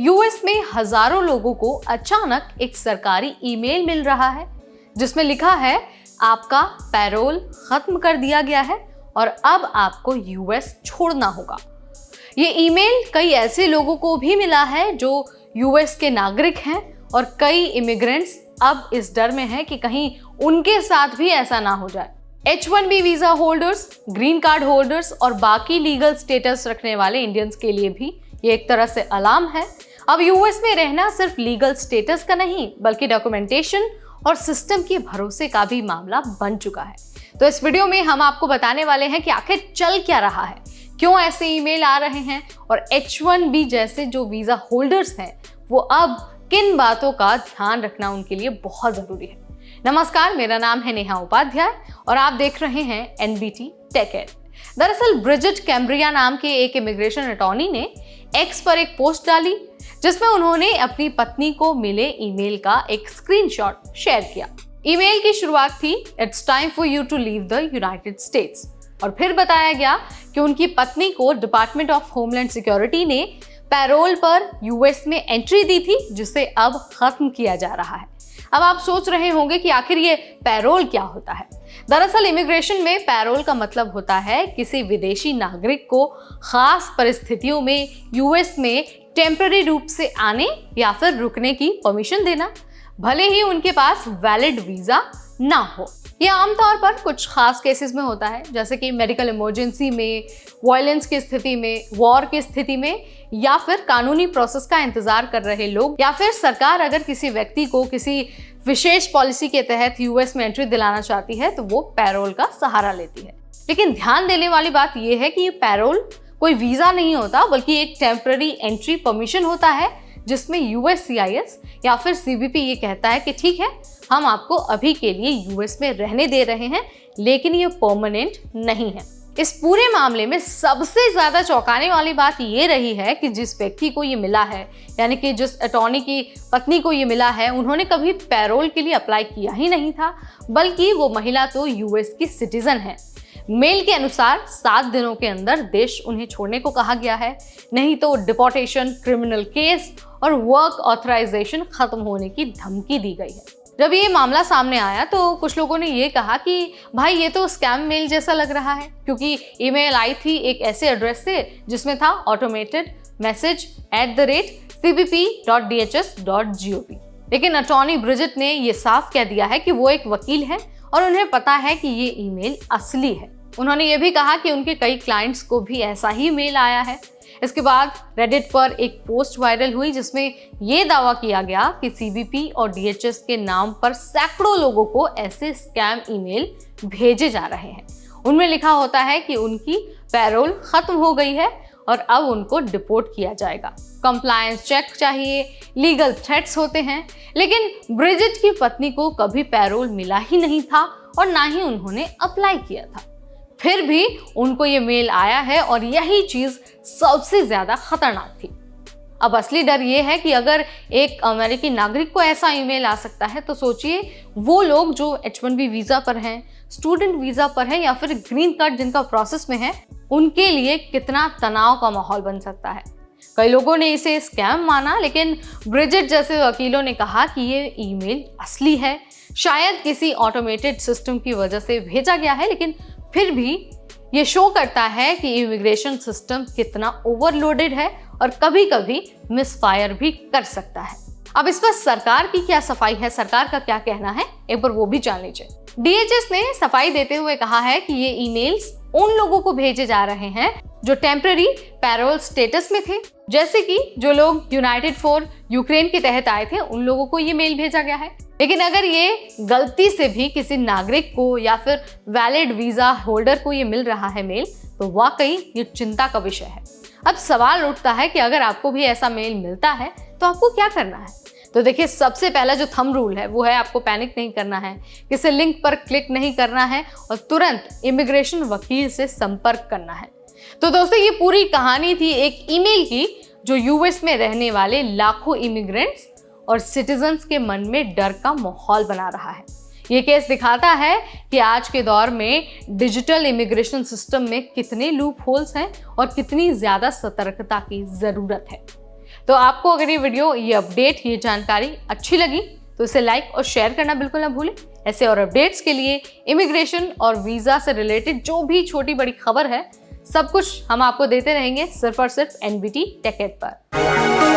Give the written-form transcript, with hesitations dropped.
US में हजारों लोगों को अचानक एक सरकारी ईमेल मिल रहा है जिसमें लिखा है आपका पैरोल खत्म कर दिया गया है और अब आपको यूएस छोड़ना होगा। ये ईमेल कई ऐसे लोगों को भी मिला है जो यूएस के नागरिक हैं और कई इमिग्रेंट्स अब इस डर में हैं कि कहीं उनके साथ भी ऐसा ना हो जाए। H1B visa holders, green card holders और बाकी लीगल स्टेटस रखने वाले इंडियंस के लिए भी ये एक तरह से अलार्म है। अब यूएस में रहना सिर्फ लीगल स्टेटस का नहीं बल्कि डॉक्यूमेंटेशन और सिस्टम के भरोसे का भी मामला बन चुका है। तो इस वीडियो में हम आपको बताने वाले हैं कि आखिर चल क्या रहा है, क्यों ऐसे ईमेल आ रहे हैं और H1B जैसे जो वीजा होल्डर्स हैं वो अब किन बातों का ध्यान रखना उनके लिए बहुत जरूरी है। नमस्कार, मेरा नाम है नेहा उपाध्याय और आप देख रहे हैं NBT टेक एड। दरअसल ब्रिजिट कैम्ब्रिया नाम के एक इमिग्रेशन अटॉर्नी ने एक्स पर एक पोस्ट डाली जिसमें उन्होंने अपनी पत्नी को मिले ईमेल का एक स्क्रीनशॉट शेयर किया। ईमेल की शुरुआत थी it's time for you to leave the United States और फिर बताया गया कि उनकी पत्नी को डिपार्टमेंट ऑफ होमलैंड सिक्योरिटी ने पैरोल पर यूएस में एंट्री दी थी जिसे अब खत्म किया जा रहा है। अब आप सोच रहे होंगे कि आखिर ये पैरोल क्या होता है। दरअसल इमिग्रेशन में पैरोल का मतलब होता है किसी विदेशी नागरिक को खास परिस्थितियों में यूएस में टेम्पररी रूप से आने या फिर रुकने की परमिशन देना, भले ही उनके पास वैलिड वीजा ना हो। यह आमतौर पर कुछ खास केसेस में होता है जैसे कि मेडिकल इमरजेंसी में, वायलेंस की स्थिति में, वॉर की स्थिति में या फिर कानूनी प्रोसेस का इंतजार कर रहे लोग या फिर सरकार अगर किसी व्यक्ति को किसी विशेष पॉलिसी के तहत यूएस में एंट्री दिलाना चाहती है तो वो पैरोल का सहारा लेती है। लेकिन ध्यान देने वाली बात यह है कि ये पैरोल कोई वीजा नहीं होता बल्कि एक टेम्पररी एंट्री परमिशन होता है जिसमें USCIS या फिर CBP ये कहता है कि ठीक है, हम आपको अभी के लिए यूएस में रहने दे रहे हैं लेकिन ये परमानेंट नहीं है। इस पूरे मामले में सबसे ज्यादा चौंकाने वाली बात ये रही है कि जिस व्यक्ति को ये मिला है, यानी कि जिस अटॉर्नी की पत्नी को ये मिला है, उन्होंने कभी पैरोल के लिए अप्लाई किया ही नहीं था बल्कि वो महिला तो यूएस की सिटीजन है। मेल के अनुसार 7 दिनों के अंदर देश उन्हें छोड़ने को कहा गया है, नहीं तो डिपोर्टेशन, क्रिमिनल केस और वर्क ऑथराइजेशन खत्म होने की धमकी दी गई है। जब ये मामला सामने आया तो कुछ लोगों ने ये कहा कि भाई ये तो स्कैम मेल जैसा लग रहा है, क्योंकि ईमेल आई थी एक ऐसे एड्रेस से जिसमें था automated@cbp.dhs.gov। लेकिन अटॉर्नी ब्रिजिट ने ये साफ कह दिया है कि वो एक वकील है और उन्हें पता है कि ये ईमेल असली है। उन्होंने ये भी कहा कि उनके कई क्लाइंट्स को भी ऐसा ही मेल आया है। इसके बाद रेडिट पर एक पोस्ट वायरल हुई जिसमें ये दावा किया गया कि CBP और DHS के नाम पर सैकड़ों लोगों को ऐसे स्कैम ईमेल भेजे जा रहे हैं। उनमें लिखा होता है कि उनकी पैरोल खत्म हो गई है और अब उनको डिपोर्ट किया जाएगा, कंप्लायंस चेक चाहिए, लीगल थ्रेट्स होते हैं। लेकिन ब्रिजिट की पत्नी को कभी पैरोल मिला ही नहीं था और ना ही उन्होंने अप्लाई किया था, फिर भी उनको ये मेल आया है और यही चीज सबसे ज्यादा खतरनाक थी। अब असली डर ये है कि अगर एक अमेरिकी नागरिक को ऐसा ईमेल आ सकता है तो सोचिए वो लोग जो H1B वीजा पर हैं, स्टूडेंट वीजा पर हैं या फिर ग्रीन कार्ड जिनका प्रोसेस में है, उनके लिए कितना तनाव का माहौल बन सकता है। कई लोगों ने इसे स्कैम माना लेकिन ब्रिजिट जैसे वकीलों ने कहा कि ये ईमेल असली है, शायद किसी ऑटोमेटेड सिस्टम की वजह से भेजा गया है, लेकिन फिर भी ये शो करता है कि इमिग्रेशन सिस्टम कितना ओवरलोडेड है और कभी कभी मिसफायर भी कर सकता है। अब इस पर सरकार की क्या सफाई है, सरकार का क्या कहना है, एक बार वो भी जान लीजिए। DHS ने सफाई देते हुए कहा है कि ये ईमेल्स उन लोगों को भेजे जा रहे हैं जो टेम्पररी पैरोल स्टेटस में थे, जैसे कि जो लोग यूनाइटेड फॉर यूक्रेन के तहत आए थे उन लोगों को ये मेल भेजा गया है। लेकिन अगर ये गलती से भी किसी नागरिक को या फिर वैलिड वीजा होल्डर को ये मिल रहा है मेल तो वाकई ये चिंता का विषय है। अब सवाल उठता है कि अगर आपको भी ऐसा मेल मिलता है तो आपको क्या करना है। तो देखिए, सबसे पहला जो थंब रूल है वो है आपको पैनिक नहीं करना है, किसी लिंक पर क्लिक नहीं करना है और तुरंत इमिग्रेशन वकील से संपर्क करना है। तो दोस्तों, ये पूरी कहानी थी एक ईमेल की जो यूएस में रहने वाले लाखों इमिग्रेंट्स और सिटीजन्स के मन में डर का माहौल बना रहा है। ये केस दिखाता है कि आज के दौर में डिजिटल इमिग्रेशन सिस्टम में कितने लूप होल्स हैं और कितनी ज्यादा सतर्कता की जरूरत है। तो आपको अगर ये वीडियो, ये अपडेट, ये जानकारी अच्छी लगी तो इसे लाइक और शेयर करना बिल्कुल ना भूलें। ऐसे और अपडेट्स के लिए इमिग्रेशन और वीज़ा से रिलेटेड जो भी छोटी बड़ी खबर है, सब कुछ हम आपको देते रहेंगे सिर्फ और सिर्फ NBT टेक एड पर।